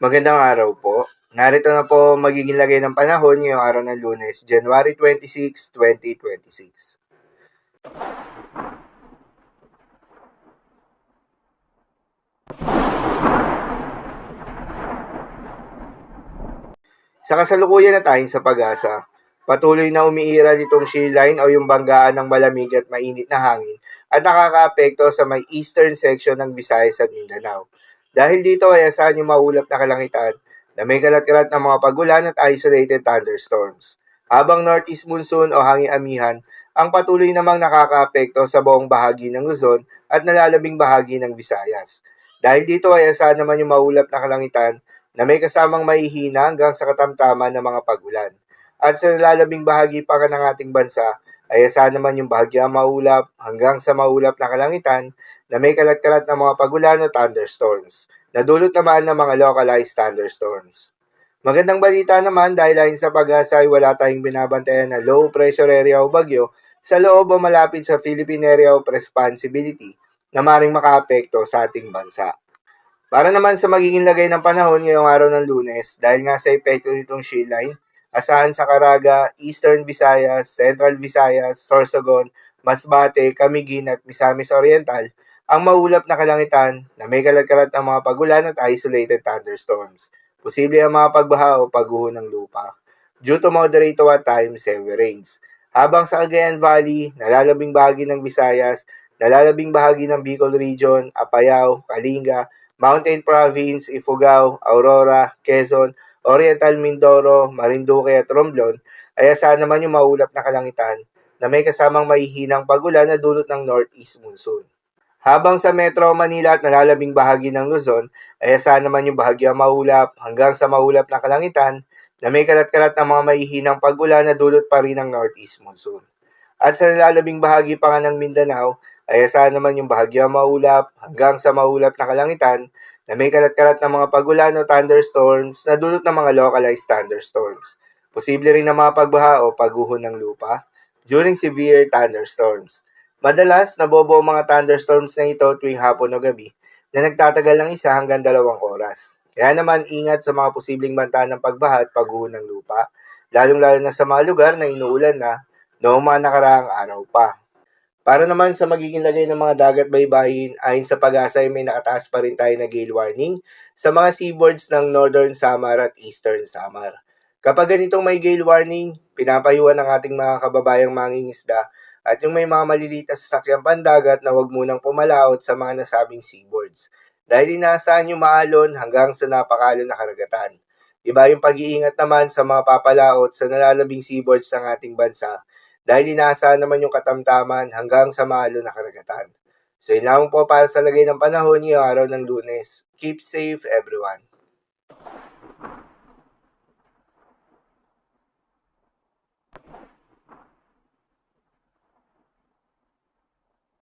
Magandang araw po. Narito na po ang magiging lagay ng panahon ngayong araw ng Lunes, January 26, 2026. Sa kasalukuyan na tayong sa pag-asa, patuloy na umiiral itong shear line o yung banggaan ng malamig at mainit na hangin at nakakaapekto sa may eastern section ng Visayas at Mindanao. Dahil dito ay asahan yung maulap na kalangitan na may kalat-kalat na mga pagulan at isolated thunderstorms. Habang northeast monsoon o hangin amihan ang patuloy namang nakakaapekto sa buong bahagi ng Luzon at nalalabing bahagi ng Visayas. Dahil dito ay asahan naman yung maulap na kalangitan na may kasamang mahihina hanggang sa katamtaman ng mga pagulan. At sa nalalabing bahagi pa ng ating bansa ay asahan naman yung bahagyang maulap hanggang sa maulap na kalangitan na may kalat-kalat na mga pagulan o thunderstorms, na dulot naman ng mga localized thunderstorms. Magandang balita naman dahil ayon sa pag-asa ay wala tayong binabantayan na low pressure area o bagyo sa loob o malapit sa Philippine Area of Responsibility na maring makaapekto sa ating bansa. Para naman sa magiging lagay ng panahon ngayong araw ng Lunes, dahil nga sa epekto nitong shear line, asahan sa Caraga, Eastern Visayas, Central Visayas, Sorsogon, Masbate, Camiguin at Misamis Oriental ang maulap na kalangitan na may kalat-kalat ng mga pagulan at isolated thunderstorms. Posible ang mga pagbaha o pagguho ng lupa due to moderate to at times heavy rains. Habang sa Cagayan Valley, nalalabing bahagi ng Visayas, nalalabing bahagi ng Bicol Region, Apayao, Kalinga, Mountain Province, Ifugao, Aurora, Quezon, Oriental Mindoro, Marinduque at Romblon ay asahan naman yung maulap na kalangitan na may kasamang mahihinang pagulan na dulot ng northeast monsoon. Habang sa Metro Manila at nalalabing bahagi ng Luzon ay asahan naman yung bahagyang maulap hanggang sa maulap na kalangitan na may kalat-kalat na mga mahihinang pagulan na dulot pa rin ng northeast monsoon. At sa nalalabing bahagi pa nga ng Mindanao ay asahan naman yung bahagyang maulap hanggang sa maulap na kalangitan na may kalat-kalat na mga pagulan o thunderstorms na dulot ng mga localized thunderstorms. Posible rin na mga pagbaha o pagguho ng lupa during severe thunderstorms. Madalas, nabobo ang mga thunderstorms na ito tuwing hapon o gabi na nagtatagal ng 1 hanggang 2 oras. Kaya naman ingat sa mga posibleng banta ng pagbaha at pagguho ng lupa, lalong-lalo na sa mga lugar na inuulan na noong mga nakaraang araw pa. Para naman sa magiging lagay ng mga dagat baybayin, ayon sa pag-asa ay may nakataas pa rin tayo na gale warning sa mga seaboards ng Northern Samar at Eastern Samar. Kapag ganitong may gale warning, pinapayuhan ng ating mga kababayang mangingisda at yung may mga maliliit na sasakyang pandagat na huwag munang pumalaot sa mga nasabing seaboards dahil inaasahan yung maalon hanggang sa napakalon na karagatan. Iba yung pag-iingat naman sa mga papalaot sa nalalabing seaboards ng ating bansa dahil inaasahan naman yung katamtaman hanggang sa maalon na karagatan. So yun lang po para sa lagay ng panahon ngayong araw ng Lunes. Keep safe everyone.